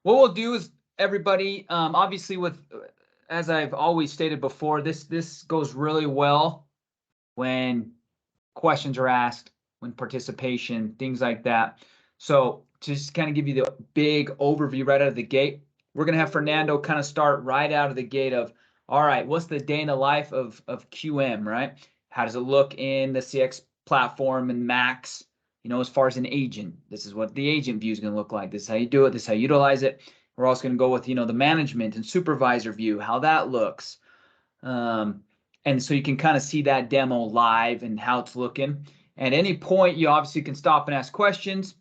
What we'll do is, everybody, obviously as I've always stated before, this goes really well when questions are asked, when participation, things like that. So to just kind of give you the big overview right out of the gate, we're going to have Fernando kind of start right out of the gate of, all right, what's the day in the life of QM, right? How does it look in the CX platform and Max? As far as an agent, this is what the agent view is going to look like. This is how you do it. This is how you utilize it. We're also going to go with, the management and supervisor view, how that looks. And so you can kind of see that demo live and how it's looking. At any point, you obviously can stop and ask questions,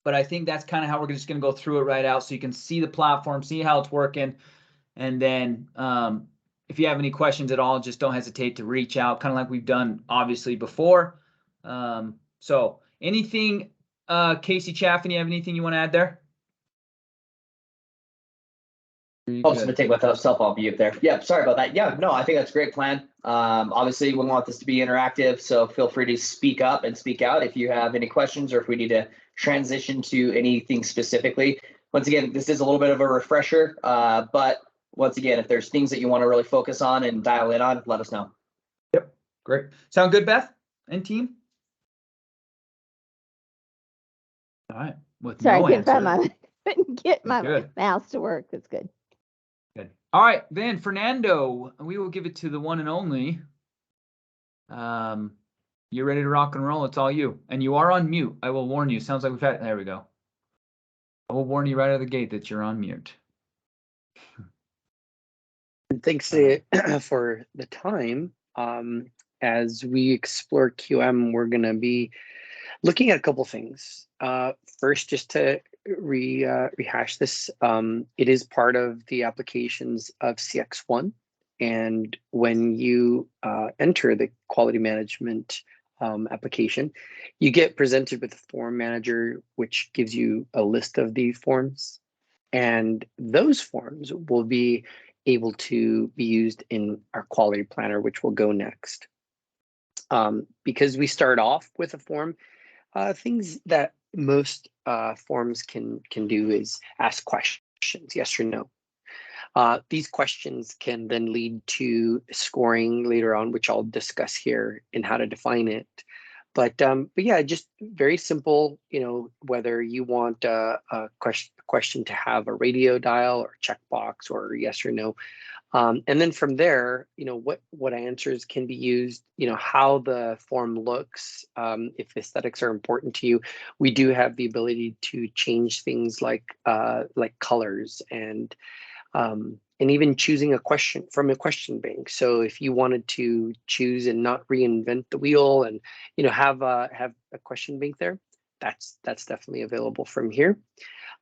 but I think that's kind of how we're just going to go through it right out, so you can see the platform, see how it's working. And then if you have any questions at all, just don't hesitate to reach out, kind of like we've done obviously before. So anything, Casey Chaffin, you have anything you want to add there? I'm just gonna take myself off mute there. Yeah, sorry about that. Yeah, no, I think that's a great plan. Obviously, we want this to be interactive, so feel free to speak up and speak out if you have any questions or if we need to transition to anything specifically. Once again, this is a little bit of a refresher, but once again, if there's things that you want to really focus on and dial in on, let us know. Yep, great. Sound good, Beth and team? All right. Sorry, couldn't get my mouse to work. That's good. Good. All right, then Fernando, we will give it to the one and only. You're ready to rock and roll. It's all you. And you are on mute. I will warn you. Sounds like there we go. I will warn you right out of the gate that you're on mute. Thanks for the time. As we explore QM, we're going to be looking at a couple things. First, just to rehash this, it is part of the applications of CXone. And when you enter the quality management application, you get presented with a form manager, which gives you a list of the forms. And those forms will be able to be used in our quality planner, which will go next. Because we start off with a form, things that most forms can do is ask questions, yes or no. These questions can then lead to scoring later on, which I'll discuss here and how to define it. But yeah, just very simple, whether you want a question to have a radio dial or checkbox or yes or no. And then from there, what answers can be used, how the form looks, if aesthetics are important to you. We do have the ability to change things like colors and even choosing a question from a question bank. So if you wanted to choose and not reinvent the wheel and have a question bank there, that's definitely available from here.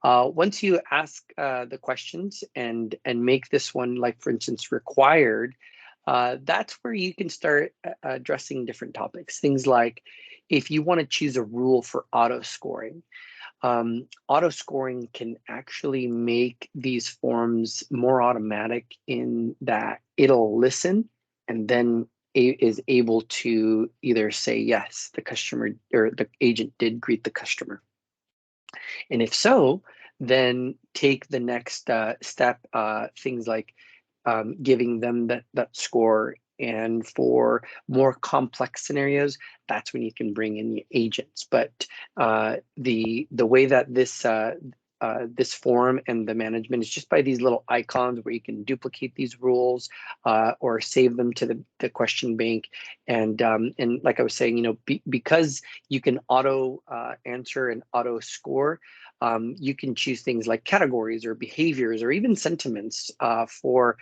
Once you ask the questions and make this one, like for instance, required, that's where you can start addressing different topics. Things like if you want to choose a rule for auto scoring. Auto scoring can actually make these forms more automatic in that it'll listen and then is able to either say yes, the customer or the agent did greet the customer. And if so, then take the next step, things like giving them that score. And for more complex scenarios, that's when you can bring in the agents. But the way that this form and the management is just by these little icons where you can duplicate these rules or save them to the question bank. And like I was saying, because you can auto answer and auto score, you can choose things like categories or behaviors or even sentiments for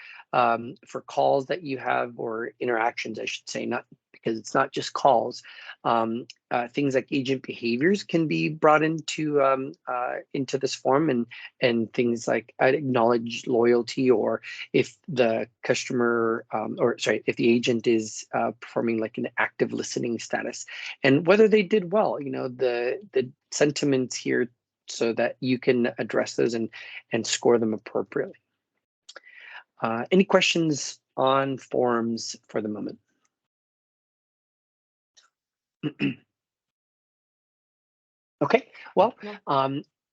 calls that you have, or interactions, I should say, not because it's not just calls. Things like agent behaviors can be brought into this form, and things like acknowledge loyalty, or if the customer if the agent is performing like an active listening status, and whether they did well, the sentiments here, so that you can address those and score them appropriately. Any questions on forms for the moment? Okay, well,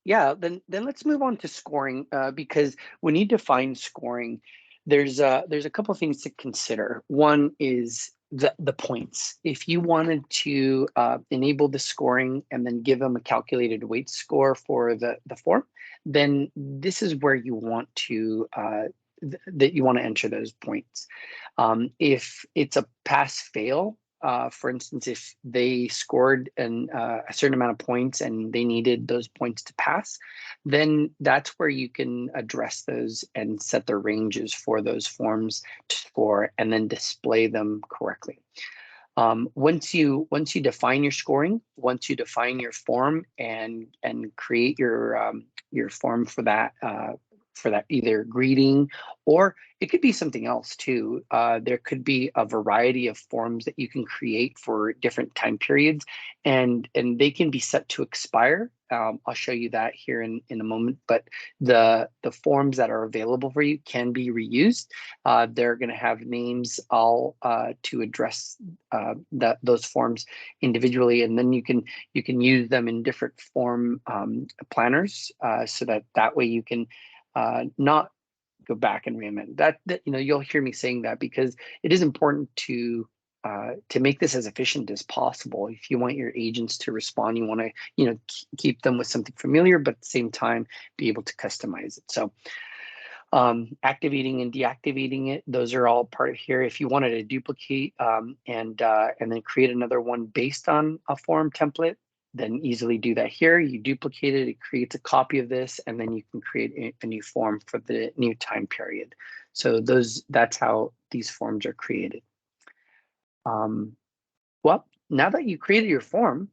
Yeah, then let's move on to scoring, because when you define scoring, there's a couple of things to consider. One is the points. If you wanted to enable the scoring and then give them a calculated weight score for the form, then this is where you want to that you want to enter those points. If it's a pass fail, for instance, if they scored a certain amount of points and they needed those points to pass, then that's where you can address those and set the ranges for those forms to score and then display them correctly. Once you define your scoring, once you define your form and create your form for that either greeting, or it could be something else too. There could be a variety of forms that you can create for different time periods, and they can be set to expire. I'll show you that here in a moment, but the forms that are available for you can be reused. They're going to have names all to address those forms individually, and then you can use them in different form planners, so that way you can not go back and reamend that. You'll hear me saying that because it is important to make this as efficient as possible. If you want your agents to respond, you want to keep them with something familiar, but at the same time be able to customize it. So activating and deactivating it, those are all part of here. If you wanted to duplicate and then create another one based on a form template, then easily do that here. You duplicate it, it creates a copy of this, and then you can create a new form for the new time period. So that's how these forms are created. Well, now that you created your form,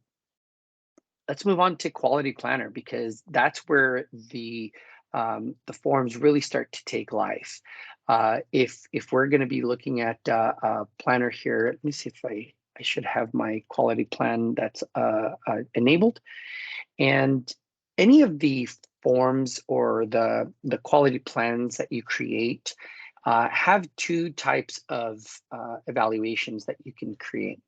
let's move on to Quality Planner, because that's where the forms really start to take life. If we're going to be looking at a planner here, let me see if I should have my quality plan that's enabled. And any of the forms or the quality plans that you create have two types of evaluations that you can create.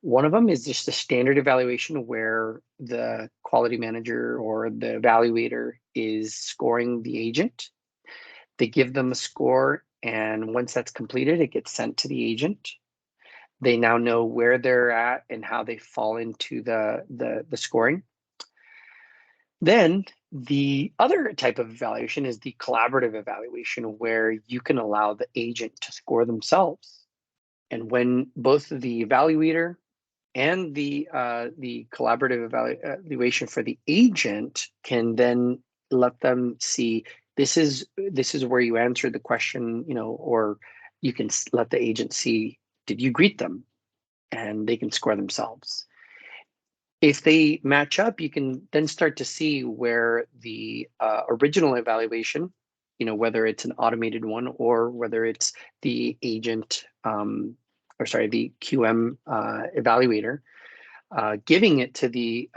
One of them is just a standard evaluation where the quality manager or the evaluator is scoring the agent. They give them a score, and once that's completed, it gets sent to the agent. They now know where they're at and how they fall into the scoring. Then the other type of evaluation is the collaborative evaluation, where you can allow the agent to score themselves. And when both the evaluator and the collaborative evaluation for the agent can then let them see, this is where you answered the question, or you can let the agent see, did you greet them? And they can score themselves. If they match up, you can then start to see where the original evaluation, whether it's an automated one or whether it's the agent, the QM evaluator, giving it to the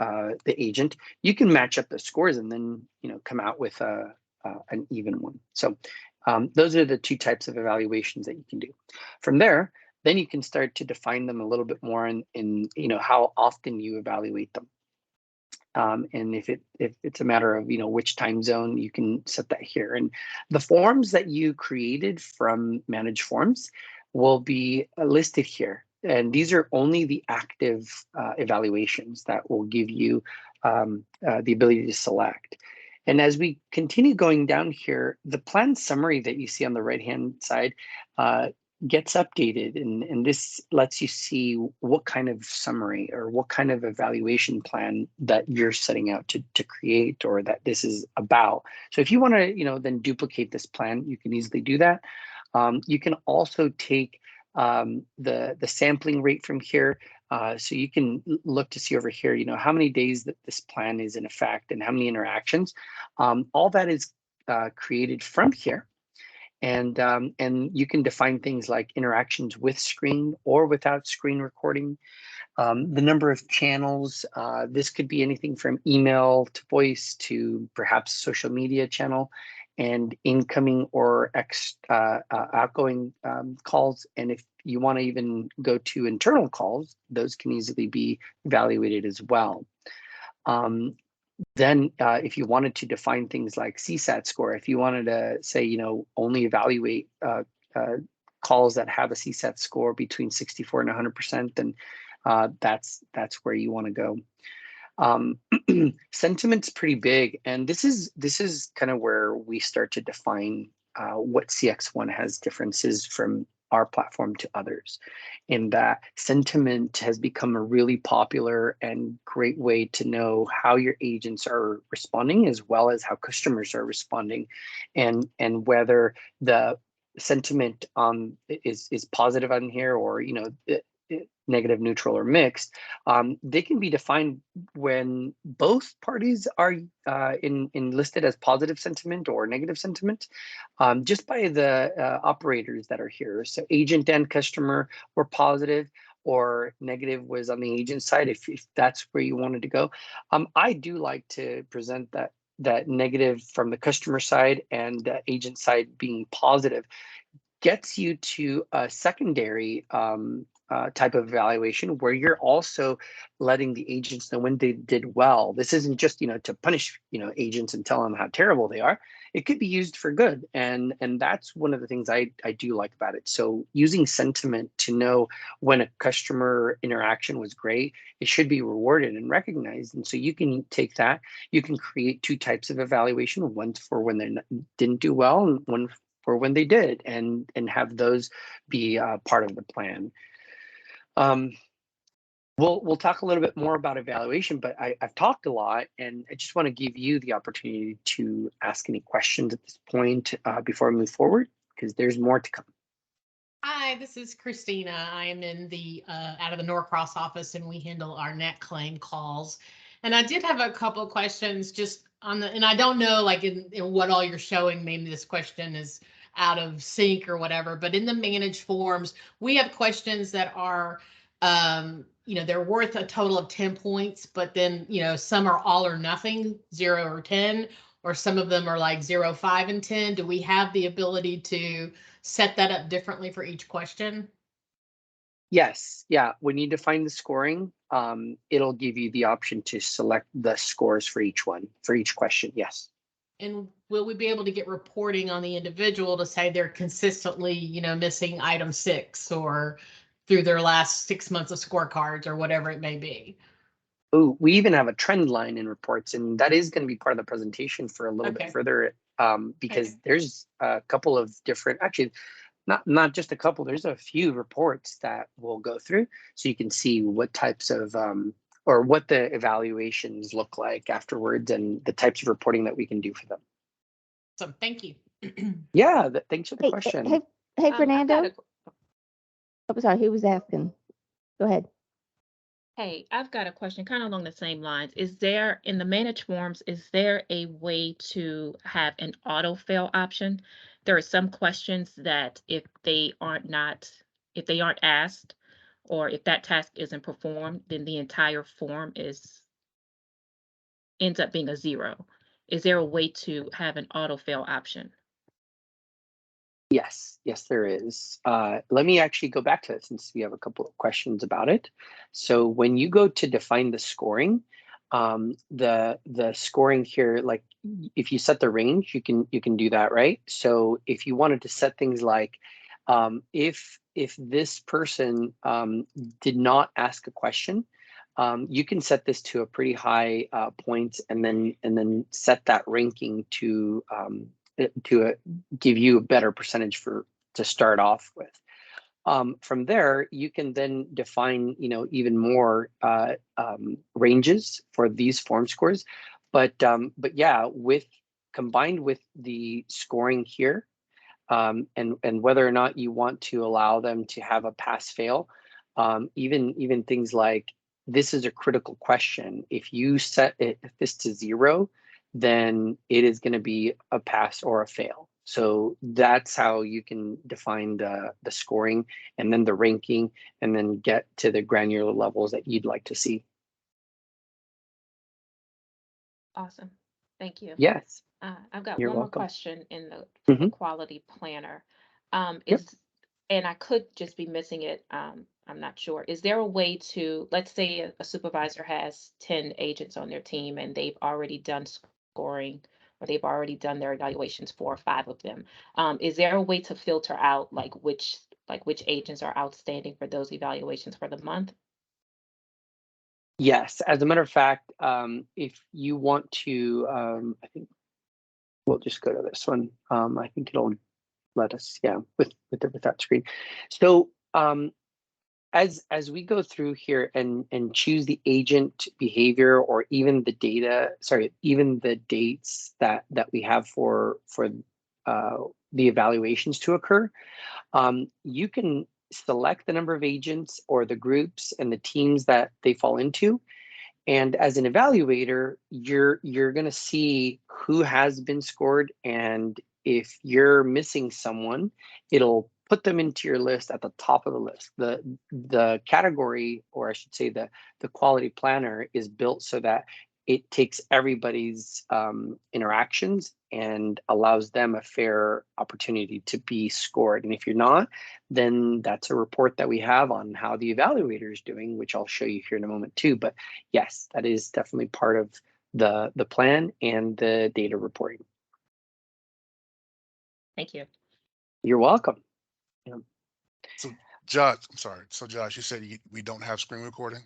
agent, you can match up the scores and then come out with an even one. So those are the two types of evaluations that you can do. From there, then you can start to define them a little bit more in how often you evaluate them. And if it's a matter of which time zone, you can set that here. And the forms that you created from Manage Forms will be listed here. And these are only the active evaluations that will give you the ability to select. And as we continue going down here, the plan summary that you see on the right-hand side gets updated, and this lets you see what kind of summary or what kind of evaluation plan that you're setting out to create, or that this is about. So if you want to then duplicate this plan, you can easily do that. You can also take the sampling rate from here. So you can look to see over here, how many days that this plan is in effect and how many interactions. All that is created from here. And you can define things like interactions with screen or without screen recording. The number of channels, this could be anything from email to voice to perhaps social media channel, and incoming or outgoing calls. And if you want to even go to internal calls, those can easily be evaluated as well. then if you wanted to define things like CSAT score, if you wanted to say, you know, only evaluate calls that have a CSAT score between 64 and 100%, then that's where you want to go. Sentiment's pretty big, and this is kind of where we start to define what CXone has differences from our platform to others, in that sentiment has become a really popular and great way to know how your agents are responding, as well as how customers are responding, and whether the sentiment is positive on here, or, you know, negative, neutral, or mixed. They can be defined when both parties are listed as positive sentiment or negative sentiment, just by the operators that are here. So agent and customer were positive, or negative was on the agent side, if that's where you wanted to go. I do like to present that negative from the customer side, and the agent side being positive gets you to a secondary type of evaluation, where you're also letting the agents know when they did well. This isn't just, you know, to punish, you know, agents and tell them how terrible they are. It could be used for good, and that's one of the things I do like about it. So using sentiment to know when a customer interaction was great, it should be rewarded and recognized. And so you can take that, you can create two types of evaluation: one for when they didn't do well, and one for when they did, and have those be part of the plan. We'll talk a little bit more about evaluation, but I've talked a lot, and I just want to give you the opportunity to ask any questions at this point before we move forward, because there's more to come. Hi, this is Christina. I am in the out of the Norcross office, and we handle our net claim calls. And I did have a couple of questions just on the, and I don't know, like in what all you're showing, maybe this question is out of sync or whatever, but in the managed forms, we have questions that are, you know, they're worth a total of 10 points, but then, you know, some are all or nothing, 0 or 10, or some of them are like 0, 5, and 10. Do we have the ability to set that up differently for each question? Yes, yeah. When you define the scoring, it'll give you the option to select the scores for each one, for each question. Yes. And will we be able to get reporting on the individual to say they're consistently, you know, missing item 6, or through their last 6 months of scorecards, or whatever it may be? Oh, we even have a trend line in reports, and that is going to be part of the presentation for a little bit further, because there's a couple of different, actually, not just a couple, there's a few reports that we'll go through, so you can see what types of or what the evaluations look like afterwards, and the types of reporting that we can do for them. So thank you. Yeah, thanks for the question. Hey, Fernando. Oh, sorry, who was asking? Go ahead. Hey, I've got a question kind of along the same lines. Is there, in the managed forms, is there a way to have an auto-fill option? There are some questions that if they aren't asked, or if that task isn't performed, then the entire form ends up being a 0. Is there a way to have an auto-fill option? Yes, there is. Let me actually go back to it, since we have a couple of questions about it. So when you go to define the scoring, the scoring here, like if you set the range, you can do that, right? So if you wanted to set things like, if this person did not ask a question, you can set this to a pretty high point, and then set that ranking to give you a better percentage to start off with. From there, you can then define, you know, even more ranges for these form scores. But yeah, combined with the scoring here, and whether or not you want to allow them to have a pass fail, even things like, this is a critical question. If you set this to 0, then it is going to be a pass or a fail. So that's how you can define the scoring, and then the ranking, and then get to the granular levels that you'd like to see. Awesome. Thank you. Yes. I've got You're one more welcome. question in the quality planner. And I could just be missing it. I'm not sure. Is there a way to, let's say a supervisor has 10 agents on their team and they've already done scoring, or they've already done their evaluations, 4 or 5 of them. Is there a way to filter out which agents are outstanding for those evaluations for the month? Yes, as a matter of fact, if you want to, I think we'll just go to this one. I think it'll let us, yeah, with that screen. So as we go through here and choose the agent behavior, or even the data, even the dates that we have for the evaluations to occur, you can select the number of agents or the groups and the teams that they fall into. And as an evaluator, you're going to see who has been scored, and if you're missing someone, it'll put them into your list at the top of the list. The category, or I should say the quality planner, is built so that it takes everybody's interactions and allows them a fair opportunity to be scored. And if you're not, then that's a report that we have on how the evaluator is doing, which I'll show you here in a moment too. But yes, that is definitely part of the plan and the data reporting. Thank you. You're welcome. Yeah. So Josh, I'm sorry. So Josh, you said we don't have screen recording?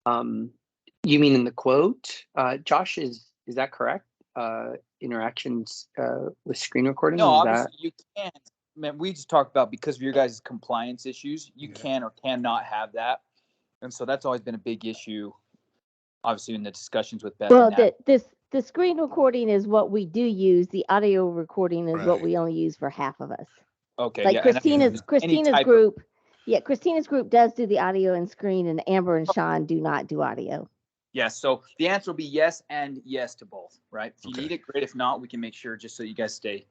You mean in the quote, Josh, is that correct? Interactions with screen recording? No, is obviously that... you can't. Man, we just talked about, because of your guys' compliance issues, you Yeah. can or cannot have that. And so that's always been a big issue, obviously, in the discussions with Beth. Well, and Nat. the screen recording is what we do use. The audio recording is what Right. we only use for half of us. Okay, Like yeah, and Christina's any type of- group. Yeah, Christina's group does do the audio and screen, and Amber and Sean do not do audio. Yes, so the answer will be yes and yes to both, right? If you Okay. need it, great. If not, we can make sure, just so you guys stay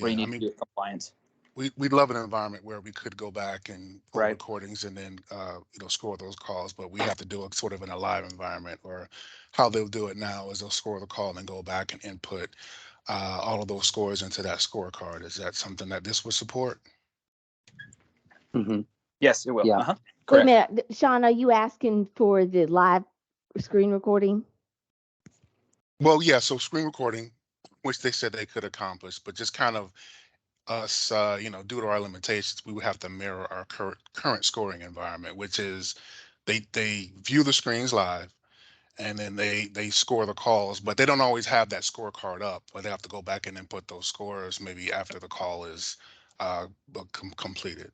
where you Yeah, need to be with compliance. we'd love an environment where we could go back and pull Right. recordings and then score those calls, but we have to do it sort of in a live environment. Or how they'll do it now is they'll score the call and go back and input all of those scores into that scorecard. Is that something that this would support? Mm-hmm. Yes, it will. Yeah. Uh-huh. Wait a Correct. minute, Sean, are you asking for the live screen recording? Well, yeah, so screen recording, which they said they could accomplish, but just kind of us, due to our limitations, we would have to mirror our current scoring environment, which is they view the screens live, and then they score the calls, but they don't always have that scorecard up, but they have to go back and input those scores maybe after the call is completed.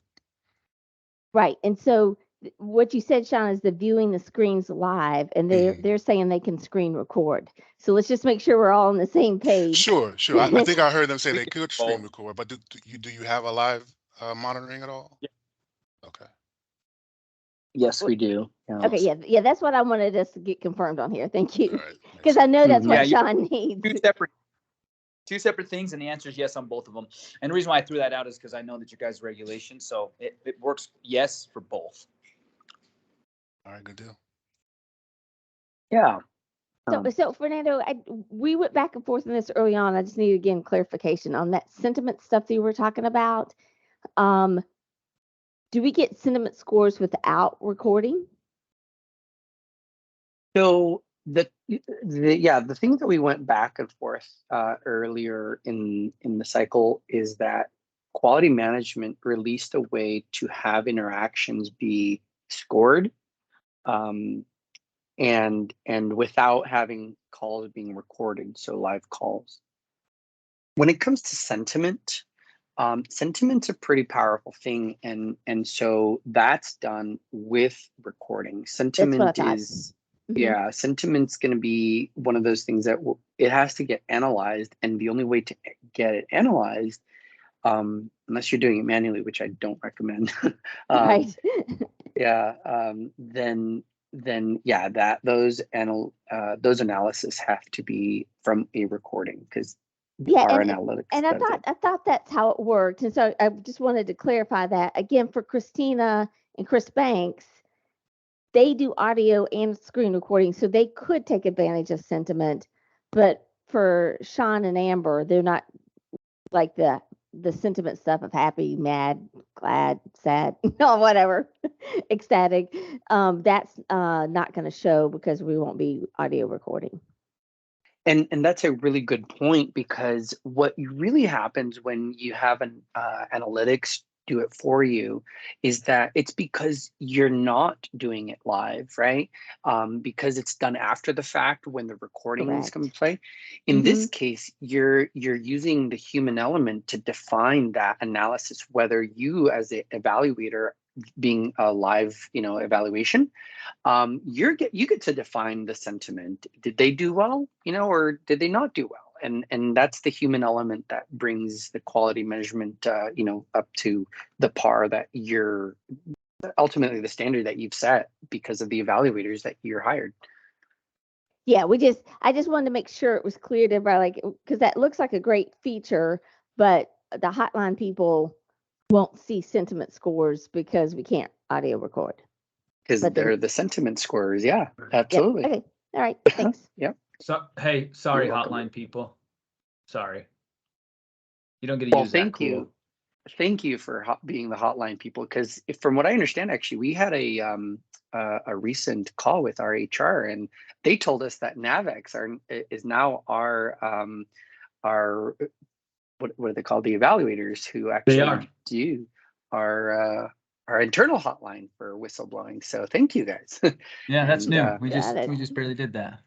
Right. And so what you said, Sean, is the viewing the screens live, and Mhm. they're saying they can screen record. So let's just make sure we're all on the same page. Sure. I think I heard them say We they can could do screen both. record, but do you have a live monitoring at all? Yeah. Okay. Yes, we do. Yeah. Okay, yeah, that's what I wanted us to get confirmed on here. Thank All you. right. Because I know that's Mhm. what Yeah, Sean needs. two separate things, and the answer is yes on both of them. And the reason why I threw that out is because I know that you guys regulation, so it works yes for both. All right. Good deal. Yeah. So Fernando, we went back and forth on this early on. I just need again clarification on that sentiment stuff that you were talking about. Do we get sentiment scores without recording? So the thing that we went back and forth earlier in the cycle is that quality management released a way to have interactions be scored, and without having calls being recorded, so live calls. When it comes to sentiment, sentiment's a pretty powerful thing, and so that's done with recording. Sentiment is Mhm. sentiment's going to be one of those things that it has to get analyzed, and the only way to get it analyzed, unless you're doing it manually, which I don't recommend, Right. then yeah, that those analysis have to be from a recording, because our analytics. And I thought that's how it worked. And so I just wanted to clarify that again for Christina and Chris Banks. They do audio and screen recording, so they could take advantage of sentiment. But for Sean and Amber, they're not like the the sentiment stuff of happy, mad, glad, sad, or whatever, ecstatic, that's not going to show because we won't be audio recording. And that's a really good point, because what really happens when you have an analytics do it for you is that it's because you're not doing it live, right? Because it's done after the fact when the recordings come to play. In this case, you're using the human element to define that analysis, whether you as an evaluator being a live, evaluation, you get to define the sentiment. Did they do well, or did they not do well? And that's the human element that brings the quality measurement, up to the par that you're ultimately the standard that you've set because of the evaluators that you're hired. Yeah, I just wanted to make sure it was clear to everybody, like, because that looks like a great feature, but the hotline people won't see sentiment scores because we can't audio record. Because they're the sentiment scorers. Yeah, absolutely. Yep. Okay. All right. Thanks. Yep. So, hey, sorry, You're welcome. hotline people. Sorry. You don't get to use that. Thank you. Thank you for being the hotline people, because from what I understand, actually, we had a recent call with our HR, and they told us that Navex is now our what are they called? The evaluators who actually do our internal hotline for whistleblowing. So thank you guys. Yeah, that's new. We got it. just barely did that.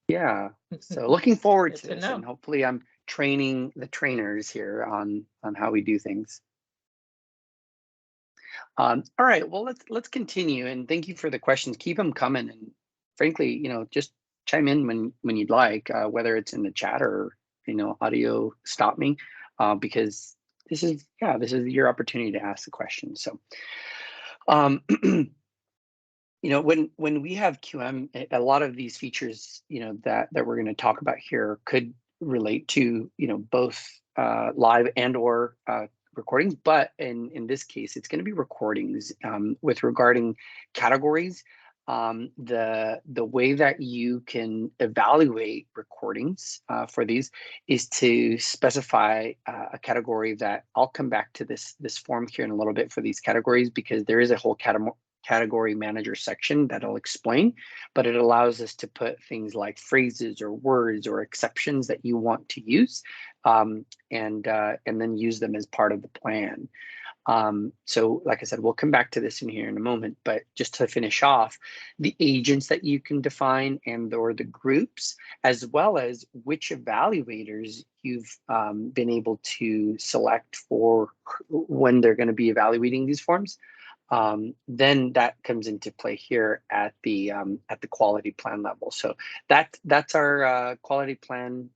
Yeah. So looking forward to Good to this, know. and hopefully I'm training the trainers here on how we do things. All right, well, let's continue, and thank you for the questions. Keep them coming, and frankly, just chime in when you'd like, whether it's in the chat or audio stop me, because this is your opportunity to ask the question. So, when we have QM, a lot of these features that we're going to talk about here could relate to both live and or recordings, but in this case, it's going to be recordings. With regarding categories, the way that you can evaluate recordings for these is to specify a category that I'll come back to this form here in a little bit for these categories, because there is a whole category manager section that'll explain, but it allows us to put things like phrases or words or exceptions that you want to use, and then use them as part of the plan. So like I said, we'll come back to this in here in a moment, but just to finish off, the agents that you can define and or the groups, as well as which evaluators you've been able to select for when they're going to be evaluating these forms. Then that comes into play here at the quality plan level. So that's our quality plan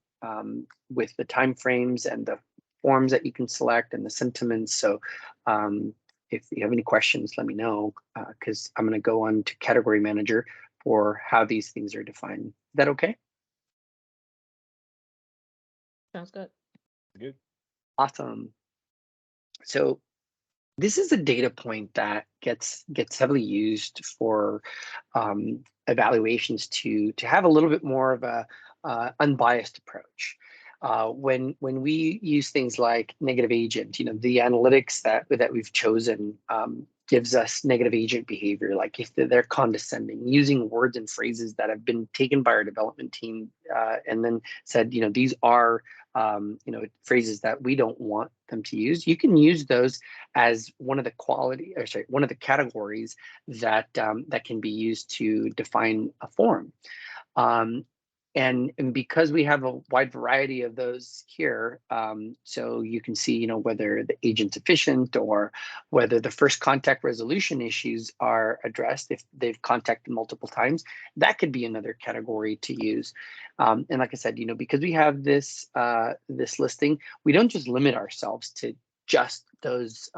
with the timeframes and the forms that you can select and the sentiments. So if you have any questions, let me know, because I'm going to go on to category manager for how these things are defined. Is that okay? Sounds good. Good. Awesome. So this is a data point that gets heavily used for evaluations to have a little bit more of a unbiased approach. When we use things like negative agent, the analytics that we've chosen gives us negative agent behavior, like if they're condescending, using words and phrases that have been taken by our development team and then said, these are phrases that we don't want them to use. You can use those as one of the categories that that can be used to define a form. And because we have a wide variety of those here, so you can see, whether the agent's efficient or whether the first contact resolution issues are addressed if they've contacted multiple times, that could be another category to use. And like I said, because we have this this listing, we don't just limit ourselves to just those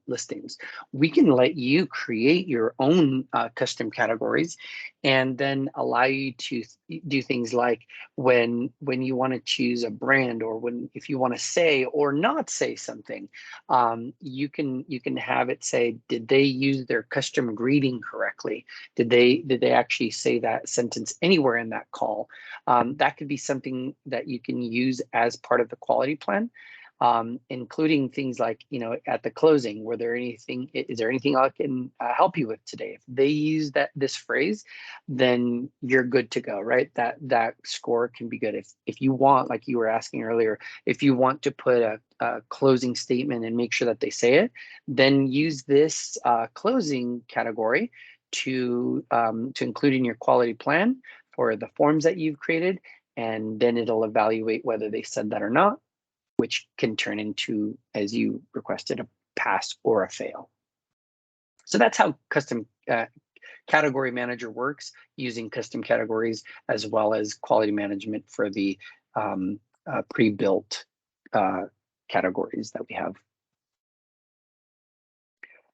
listings. We can let you create your own custom categories, and then allow you to do things like when you want to choose a brand, or if you want to say or not say something, you can have it say, did they use their custom greeting correctly? Did they actually say that sentence anywhere in that call? That could be something that you can use as part of the quality plan. including things like, you know, at the closing, is there anything I can help you with today? If they use this phrase, then you're good to go, right? That score can be good. If you want, like you were asking earlier, if you want to put a closing statement and make sure that they say it, then use this closing category to include in your quality plan for the forms that you've created, and then it'll evaluate whether they said that or not, which can turn into, as you requested, a pass or a fail. So that's how custom category manager works, using custom categories as well as quality management for the pre-built categories that we have.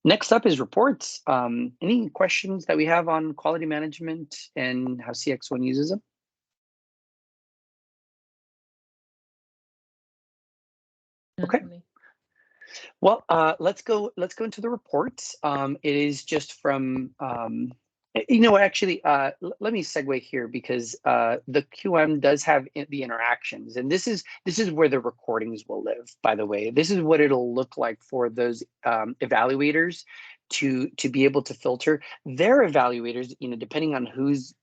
Next up is reports. Any questions that we have on quality management and how CXone uses them? Okay. Well, let's go into the reports. It is just from, you know, actually, let me segue here, because the QM does have the interactions, and this is where the recordings will live, by the way. This is what it'll look like for those evaluators to be able to filter their evaluators, you know, depending on who's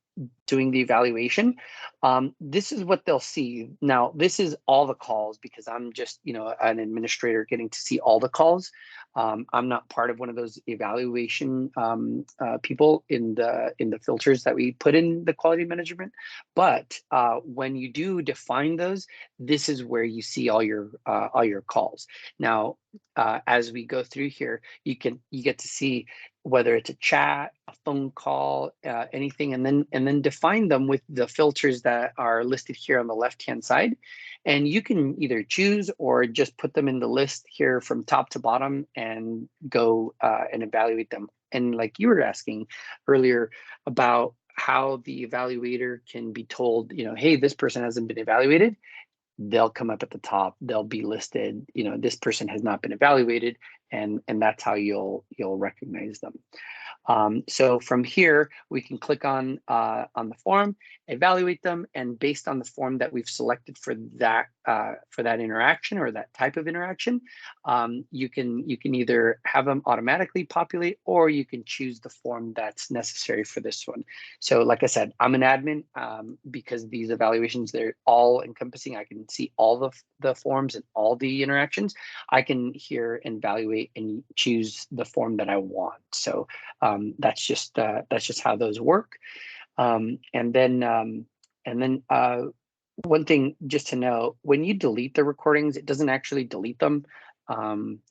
doing the evaluation. This is what they'll see. Now, this is all the calls, because I'm just, you know, an administrator getting to see all the calls. I'm not part of one of those evaluation people in the filters that we put in the quality management. But when you do define those, this is where you see all your calls. Now, as we go through here, you get to see whether it's a chat, a phone call, anything, and then define them with the filters that are listed here on the left-hand side. And you can either choose or just put them in the list here from top to bottom and go and evaluate them. And like you were asking earlier about how the evaluator can be told, you know, hey, this person hasn't been evaluated, they'll come up at the top, they'll be listed, you know, this person has not been evaluated, and that's how you'll recognize them. So from here, we can click on the form, evaluate them, and based on the form that we've selected for that interaction or that type of interaction, you can either have them automatically populate, or you can choose the form that's necessary for this one. So like I said, I'm an admin because these evaluations, they're all encompassing. I can see all the forms and all the interactions. I can here evaluate and choose the form that I want. So that's just how those work. And then one thing just to know, when you delete the recordings, it doesn't actually delete them.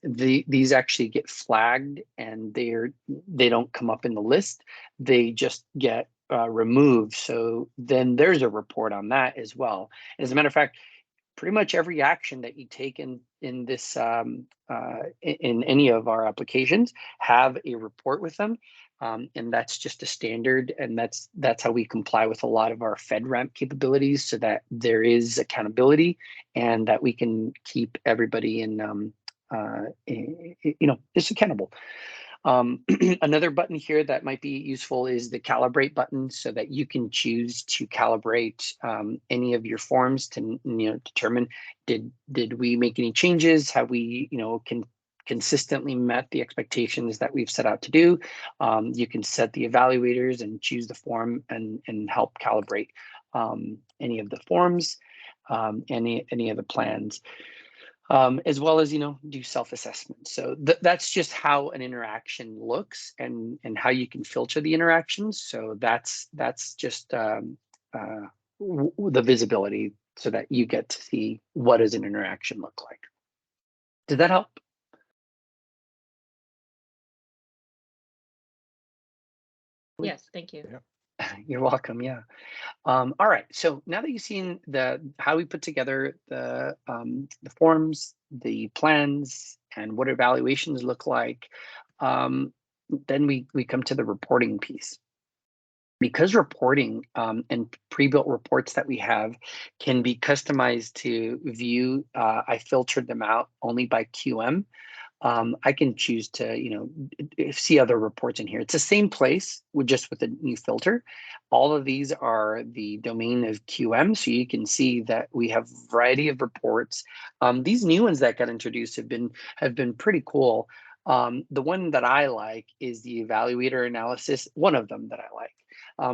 These actually get flagged, and they don't come up in the list. They just get removed. So then there's a report on that as well. As a matter of fact, pretty much every action that you take in this in any of our applications have a report with them, and that's just a standard, and that's how we comply with a lot of our FedRAMP capabilities, so that there is accountability and that we can keep everybody in you know, just accountable. Another button here that might be useful is the calibrate button, so that you can choose to calibrate any of your forms to, you know, determine did we make any changes? Have we, you know, consistently met the expectations that we've set out to do? You can set the evaluators and choose the form and help calibrate any of the forms, any of the plans. As well as, you know, do self-assessment. So that's just how an interaction looks and how you can filter the interactions. So that's just the visibility, so that you get to see what does an interaction look like. Did that help? Yes, thank you. You're welcome. Yeah. All right. So now that you've seen how we put together the forms, the plans, and what evaluations look like, then we come to the reporting piece. Because reporting and pre-built reports that we have can be customized to view, I filtered them out only by QM. I can choose to, see other reports in here. It's the same place with a new filter. All of these are the domain of QM, so you can see that we have a variety of reports. These new ones that got introduced have been pretty cool. The one that I like is the evaluator analysis. One of them that I like.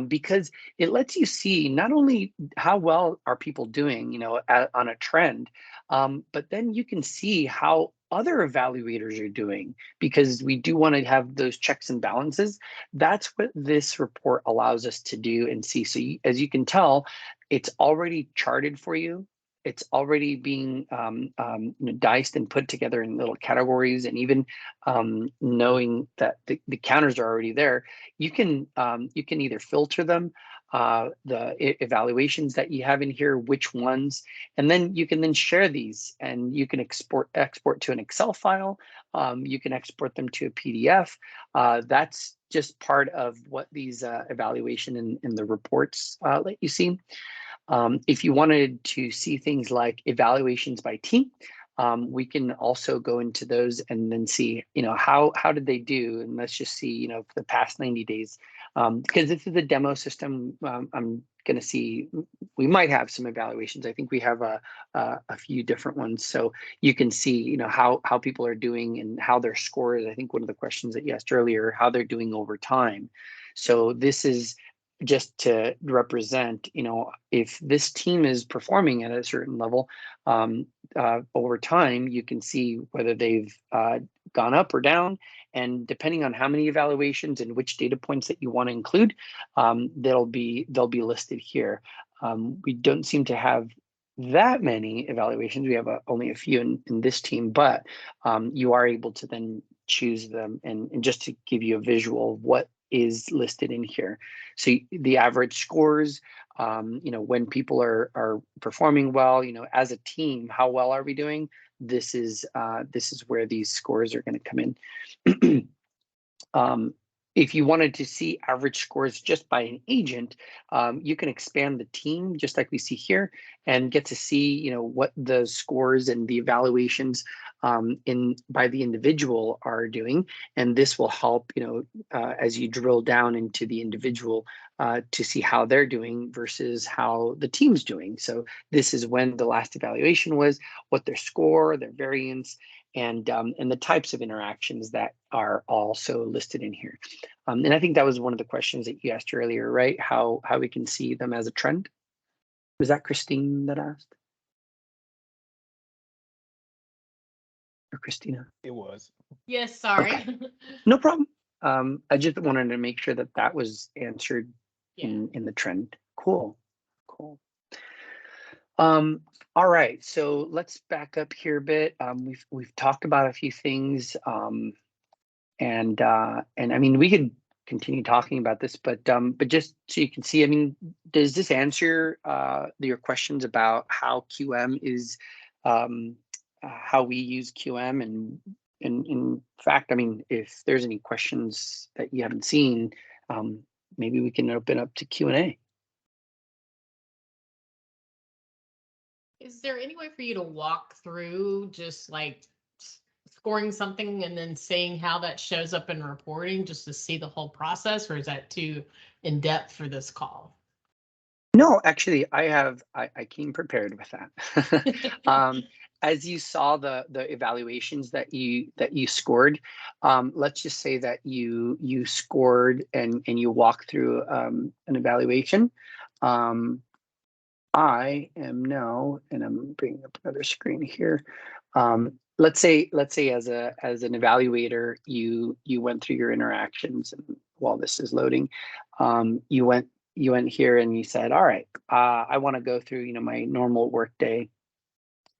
Because it lets you see not only how well are people doing, on a trend, but then you can see how other evaluators are doing, because we do want to have those checks and balances. That's what this report allows us to do and see. So as you can tell, it's already charted for you. It's already being diced and put together in little categories, and even knowing that the counters are already there, you can either filter them, the evaluations that you have in here, which ones, and then you can share these, and you can export to an Excel file. You can export them to a PDF. That's just part of what these evaluation and the reports let you see. If you wanted to see things like evaluations by team, we can also go into those and then see, how did they do? And let's just see, for the past 90 days, because this is a demo system. I'm going to see, we might have some evaluations. I think we have a few different ones. So you can see, how people are doing and how their scores. I think one of the questions that you asked earlier, how they're doing over time. So this is just to represent, if this team is performing at a certain level, over time, you can see whether they've gone up or down. And depending on how many evaluations and which data points that you want to include, they'll be listed here. We don't seem to have that many evaluations. We have only a few in this team, but you are able to then choose them, and just to give you a visual of what is listed in here. So the average scores, when people are performing well, as a team, how well are we doing? This is where these scores are going to come in. If you wanted to see average scores just by an agent, you can expand the team just like we see here, and get to see, what the scores and the evaluations by the individual are doing. And this will help, as you drill down into the individual, to see how they're doing versus how the team's doing. So this is when the last evaluation was, what their score, their variance, and the types of interactions that are also listed in here. And I think that was one of the questions that you asked earlier, right? How we can see them as a trend. Was that Christine that asked? Or Christina? It was. Yes, sorry. Okay. No problem. I just wanted to make sure that was answered in the trend. Cool. All right, so let's back up here a bit. We've talked about a few things, and I mean, we could continue talking about this, but just so you can see, I mean, does this answer your questions about how QM is, how we use QM, and in fact, I mean, if there's any questions that you haven't seen, maybe we can open up to Q&A. Is there any way for you to walk through just like scoring something and then seeing how that shows up in reporting, just to see the whole process, or is that too in depth for this call? No, actually, I came prepared with that. As you saw the evaluations that you scored, let's just say that you scored and you walk through an evaluation. I am now, and I'm bringing up another screen here. Let's say as an evaluator, you went through your interactions, and while this is loading, you went here and you said, all right, I want to go through, my normal work day,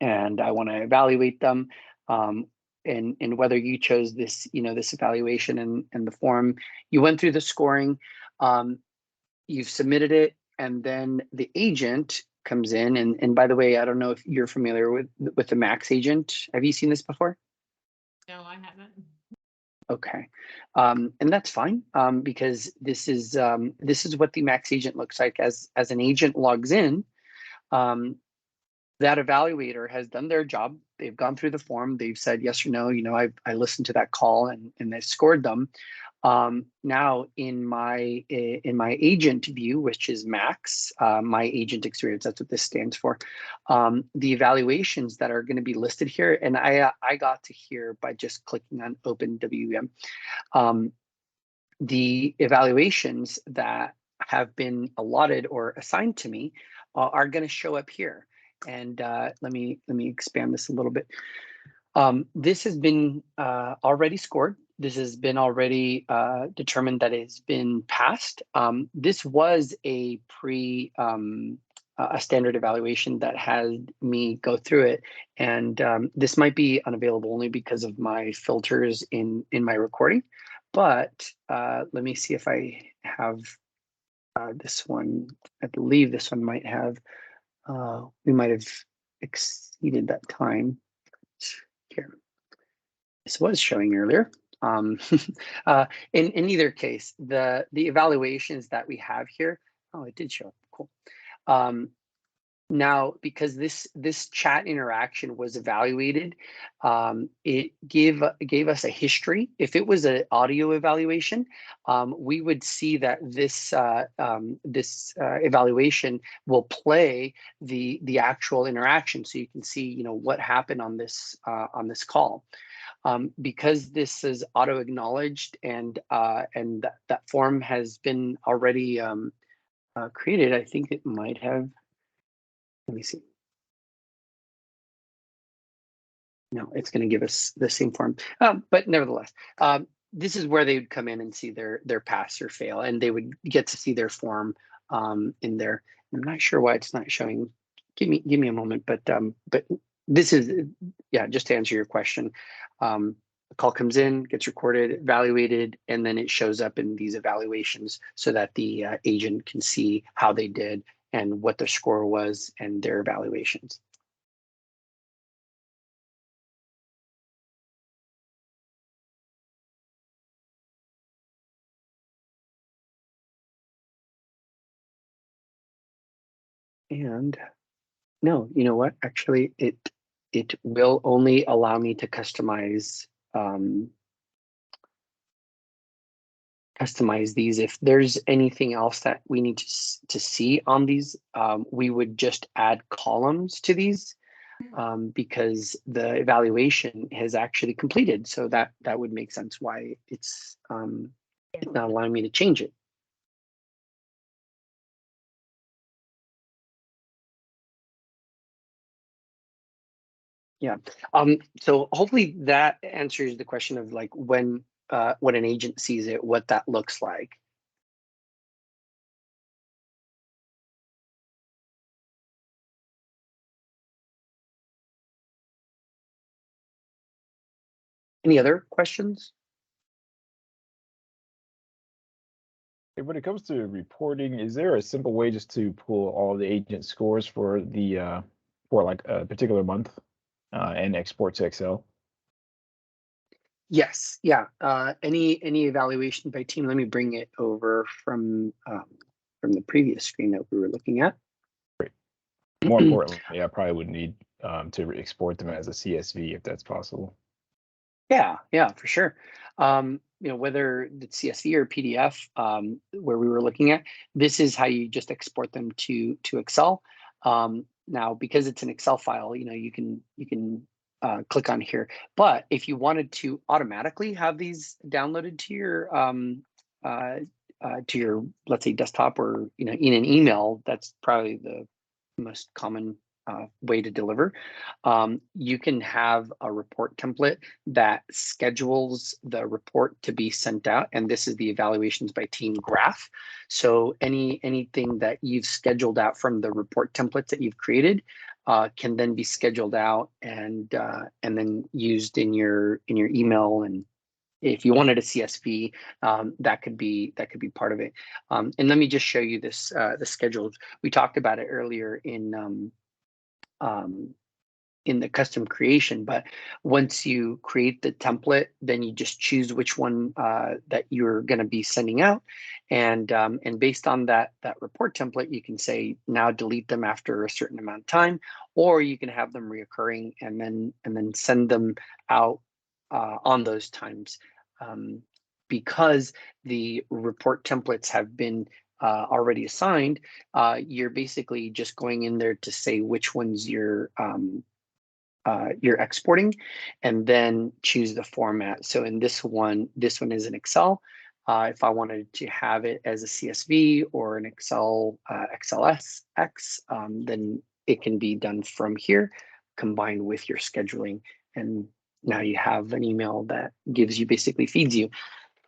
and I want to evaluate them. And whether you chose this, this evaluation and the form, you went through the scoring, you've submitted it, and then the agent comes in. And by the way, I don't know if you're familiar with the Max agent. Have you seen this before? No, I haven't. Okay, and that's fine, because this is what the Max agent looks like as an agent logs in. that evaluator has done their job. They've gone through the form. They've said yes or no. I listened to that call and they scored them. Now in my agent view, which is Max, my agent experience, that's what this stands for. The evaluations that are going to be listed here, and I got to hear by just clicking on Open WM. The evaluations that have been allotted or assigned to me are going to show up here. And let me expand this a little bit. This has been already scored. This has been already determined that it's been passed. This was a a standard evaluation that had me go through it, and this might be unavailable only because of my filters in my recording. But let me see if I have this one. I believe this one might have. We might have exceeded that time. Here, this was showing earlier. In either case, the evaluations that we have here. Oh, it did show up. Cool. Now, because this chat interaction was evaluated, it gave us a history. If it was an audio evaluation, we would see that this evaluation will play the actual interaction, so you can see what happened on this call. Because this is auto acknowledged and that form has been already created, I think it might have. Let me see. No, it's going to give us the same form, but nevertheless, this is where they would come in and see their pass or fail, and they would get to see their form in there. I'm not sure why it's not showing. Give me a moment, but this is, yeah, just to answer your question. The call comes in, gets recorded, evaluated, and then it shows up in these evaluations so that the agent can see how they did and what their score was and their evaluations. And no, you know what? Actually, it will only allow me to customize these. If there's anything else that we need to see on these, we would just add columns to these because the evaluation has actually completed. So that would make sense why it's not allowing me to change it. Yeah. So hopefully that answers the question of like when an agent sees it, what that looks like. Any other questions? When it comes to reporting, is there a simple way just to pull all the agent scores for the for like a particular month and export to Excel? Yes. Yeah. Any evaluation by team? Let me bring it over from the previous screen that we were looking at. Great. More importantly, I probably would need to export them as a CSV if that's possible. Yeah, for sure. Whether it's CSV or PDF, where we were looking at, this is how you just export them to Excel. Now, because it's an Excel file, you can click on here. But if you wanted to automatically have these downloaded to your let's say desktop or in an email, that's probably the most common way to deliver. You can have a report template that schedules the report to be sent out, and this is the evaluations by team graph. So anything that you've scheduled out from the report templates that you've created can then be scheduled out and then used in your email. And if you wanted a CSV, that could be part of it. And let me just show you this the schedules. We talked about it earlier in in the custom creation. But once you create the template, then you just choose which one that you're going to be sending out, and based on that report template, you can say now delete them after a certain amount of time, or you can have them reoccurring and then send them out on those times. Because the report templates have been already assigned, you're basically just going in there to say which ones you're exporting, and then choose the format. So in this one is an Excel. If I wanted to have it as a CSV or an Excel XLSX, then it can be done from here, combined with your scheduling, and now you have an email that basically feeds you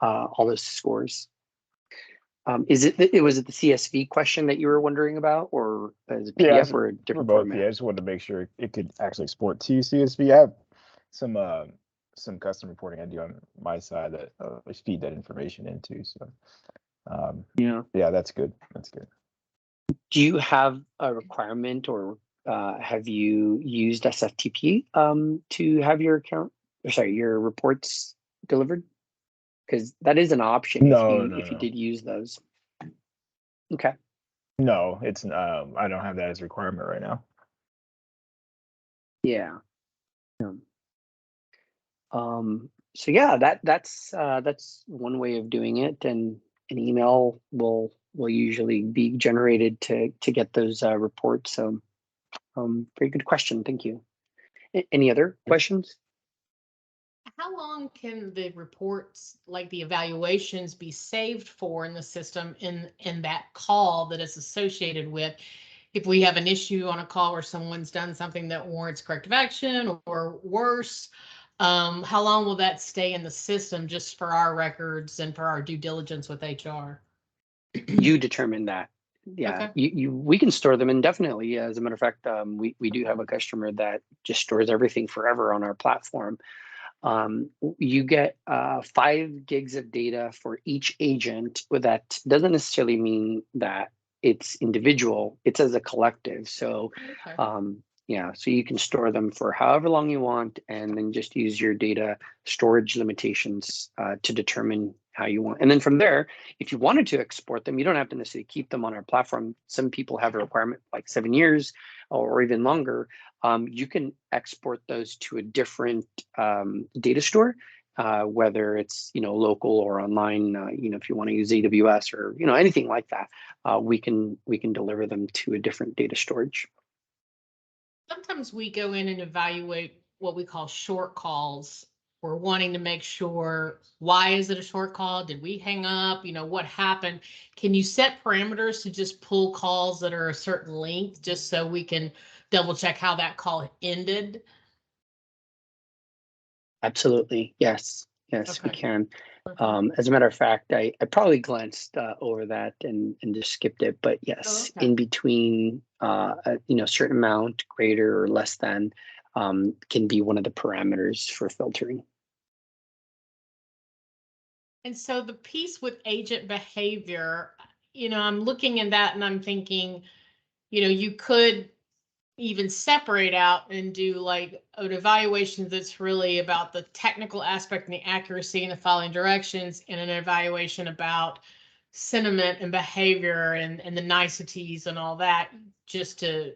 all those scores. Was it the CSV question that you were wondering about, or as a PDF or a different both, format? yeah, I just wanted to make sure it could actually export to CSV. I have some custom reporting I do on my side that I feed that information into. So yeah, that's good. That's good. Do you have a requirement, or have you used SFTP to have your your reports delivered? Because that is an option if you did use those. Okay. No, it's I don't have that as a requirement right now. Yeah. So yeah, that's one way of doing it, and an email will usually be generated to get those reports. So very good question. Thank you. Any other questions? How long can the reports, like the evaluations, be saved for in the system in that call that is associated with? If we have an issue on a call where someone's done something that warrants corrective action or worse, how long will that stay in the system just for our records and for our due diligence with HR? You determine that. Yeah, okay. We can store them indefinitely. As a matter of fact, we do have a customer that just stores everything forever on our platform. You get 5 gigs of data for each agent. That doesn't necessarily mean that it's individual, it's as a collective. So yeah, so you can store them for however long you want, and then just use your data storage limitations to determine how you want. And then from there, if you wanted to export them, you don't have to necessarily keep them on our platform. Some people have a requirement like 7 years or even longer. You can export those to a different data store, whether it's local or online. If you want to use AWS or anything like that, we can deliver them to a different data storage. Sometimes we go in and evaluate what we call short calls. We're wanting to make sure, why is it a short call? Did we hang up? What happened? Can you set parameters to just pull calls that are a certain length, just so we can double check how that call ended? Absolutely. Yes, okay. We can. As a matter of fact, I probably glanced over that and just skipped it, but yes, in between a certain amount, greater or less than, can be one of the parameters for filtering. And so the piece with agent behavior, I'm looking at that and I'm thinking, you could even separate out and do like an evaluation that's really about the technical aspect and the accuracy and the following directions, and an evaluation about sentiment and behavior and the niceties and all that, just to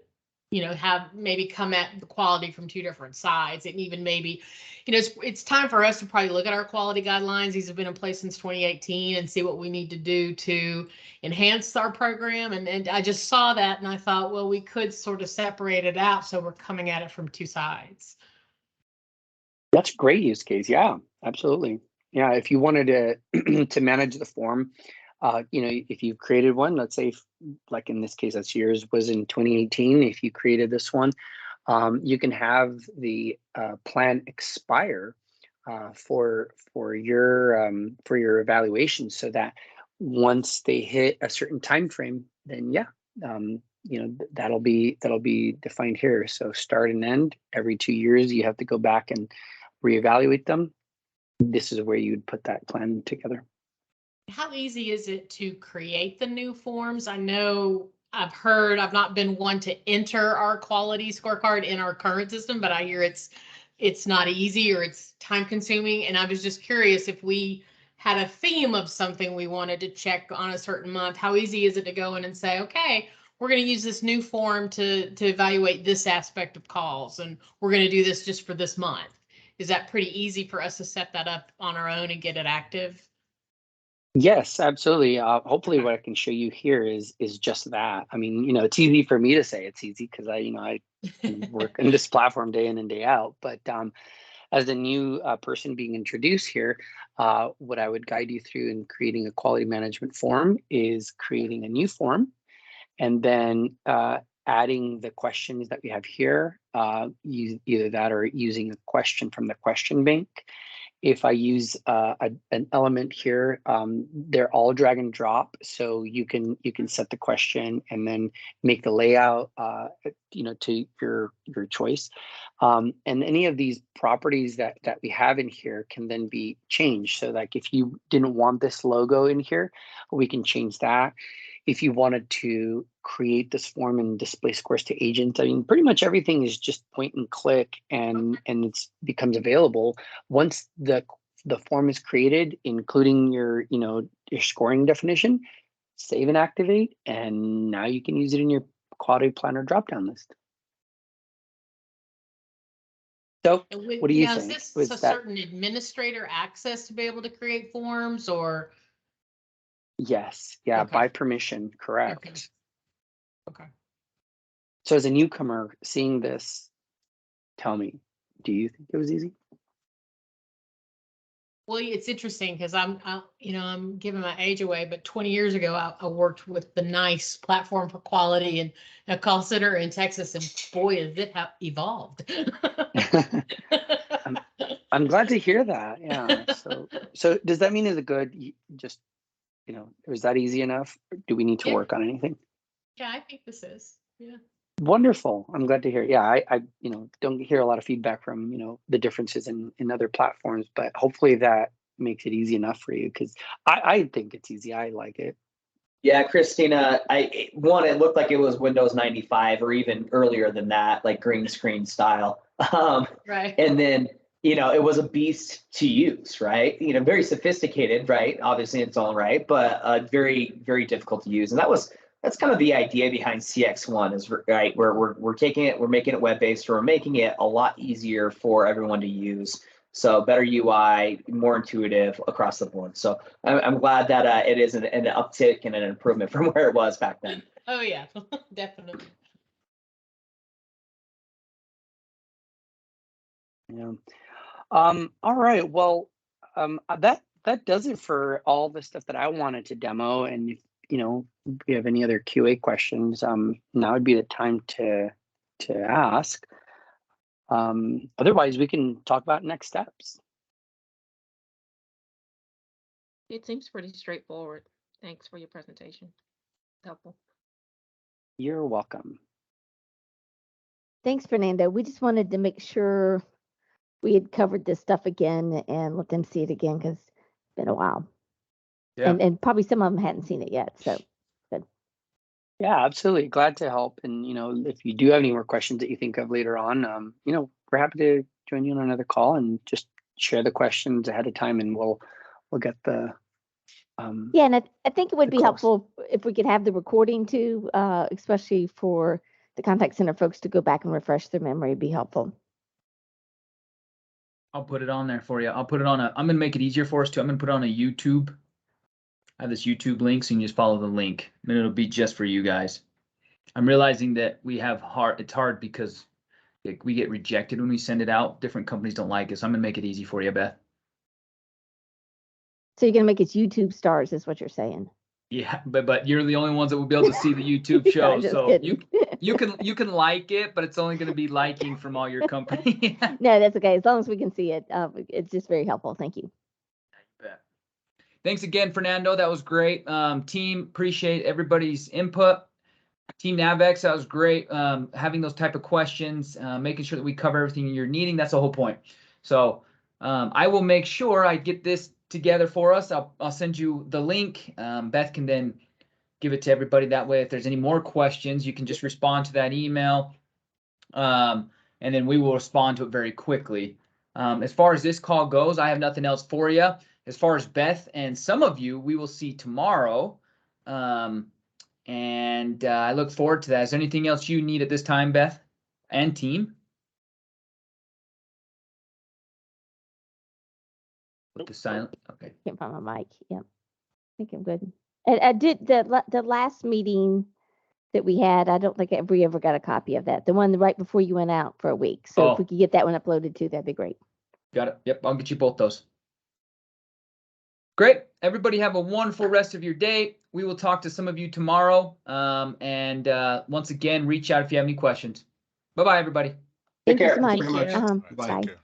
have maybe come at the quality from 2 different sides. And even maybe it's time for us to probably look at our quality guidelines. These have been in place since 2018, and see what we need to do to enhance our program. And I just saw that and I thought, well, we could sort of separate it out so we're coming at it from 2 sides. That's a great use case. Yeah, absolutely. Yeah, if you wanted to to manage the form, if you created one, let's say like in this case, that's yours was in 2018. If you created this one, you can have the plan expire for your evaluation, so that once they hit a certain time frame, then yeah, that'll be defined here. So start and end every 2 years, you have to go back and reevaluate them. This is where you'd put that plan together. How easy is it to create the new forms? I know I've heard, I've not been one to enter our quality scorecard in our current system, but I hear it's not easy or it's time consuming. And I was just curious if we had a theme of something we wanted to check on a certain month, how easy is it to go in and say, okay, we're going to use this new form to evaluate this aspect of calls, and we're going to do this just for this month. Is that pretty easy for us to set that up on our own and get it active? Yes, absolutely. Hopefully what I can show you here is just that. I mean, it's easy for me to say it's easy because I work in this platform day in and day out. But as a new person being introduced here, what I would guide you through in creating a quality management form is creating a new form, and then adding the questions that we have here, either that or using a question from the question bank. If I use an element here, they're all drag and drop, so you can set the question and then make the layout, to your choice. And any of these properties that we have in here can then be changed. So like if you didn't want this logo in here, we can change that. If you wanted to create this form and display scores to agents, I mean, pretty much everything is just point and click, and it becomes available once the form is created, including your scoring definition. Save and activate, and now you can use it in your quality planner drop-down list. So, what do you think? Is this a certain administrator access to be able to create forms, or? Yes, yeah, Okay. by permission, correct. Okay. So as a newcomer seeing this, tell me, do you think it was easy? Well, it's interesting because I'm giving my age away, but 20 years ago, I worked with the NICE platform for quality and a call center in Texas, and boy, is it evolved. I'm glad to hear that. Yeah. So does that mean is it good? Just, is that easy enough? Do we need to work on anything? Yeah, I think this is. Yeah. Wonderful. I'm glad to hear. Yeah, I don't hear a lot of feedback from, the differences in other platforms, but hopefully that makes it easy enough for you, because I think it's easy. I like it. Yeah, Christina, it looked like it was Windows 95 or even earlier than that, like green screen style. Right. And then, it was a beast to use, right? Very sophisticated, right? Obviously in its own right, but very, very difficult to use. And that's kind of the idea behind CXone is, right, where we're taking it, we're making it web-based, or we're making it a lot easier for everyone to use. So better UI, more intuitive across the board. So I'm glad that it is an uptick and an improvement from where it was back then. Oh yeah, definitely. Yeah. All right. Well, that does it for all the stuff that I wanted to demo. And if you have any other QA questions, now would be the time to ask. Otherwise, we can talk about next steps. It seems pretty straightforward. Thanks for your presentation. Helpful. You're welcome. Thanks, Fernando. We just wanted to make sure we had covered this stuff again and let them see it again, because it's been a while. Yeah. And probably some of them hadn't seen it yet. So good. Yeah, absolutely. Glad to help. And, if you do have any more questions that you think of later on, we're happy to join you on another call and just share the questions ahead of time, and we'll get the yeah, and I think it would be course. helpful if we could have the recording too, especially for the contact center folks to go back and refresh their memory. It'd be helpful. I'll put it on there for you. I'll put it on I'm going to make it easier for us too. I'm going to put it on a YouTube. I have this YouTube link, so you can just follow the link, and it'll be just for you guys. I'm realizing that it's hard because we get rejected when we send it out. Different companies don't like it, so I'm going to make it easy for you, Beth. So you're going to make us YouTube stars, is what you're saying. Yeah, but you're the only ones that will be able to see the YouTube show. No, So kidding. you can like it, but it's only going to be liking from all your company. No, that's okay. As long as we can see it, it's just very helpful. Thank you. Thanks again, Fernando. That was great. Team, appreciate everybody's input. Team Navex, that was great. Having those type of questions, making sure that we cover everything you're needing. That's the whole point. So I will make sure I get this together for us. I'll send you the link. Beth can then give it to everybody that way. If there's any more questions, you can just respond to that email. And then we will respond to it very quickly. As far as this call goes, I have nothing else for you. As far as Beth and some of you, we will see tomorrow. And I look forward to that. Is there anything else you need at this time, Beth and team? With the silent. Okay. Can't find my mic. Yep. I think I'm good. And I did the last meeting that we had. I don't think we ever got a copy of that. The one right before you went out for a week. So if we could get that one uploaded too, that'd be great. Got it. Yep. I'll get you both those. Great. Everybody have a wonderful rest of your day. We will talk to some of you tomorrow. And once again, reach out if you have any questions. Bye-bye, everybody. Thank you care. so much. Thank you very much. Uh-huh. All right, Bye. take care.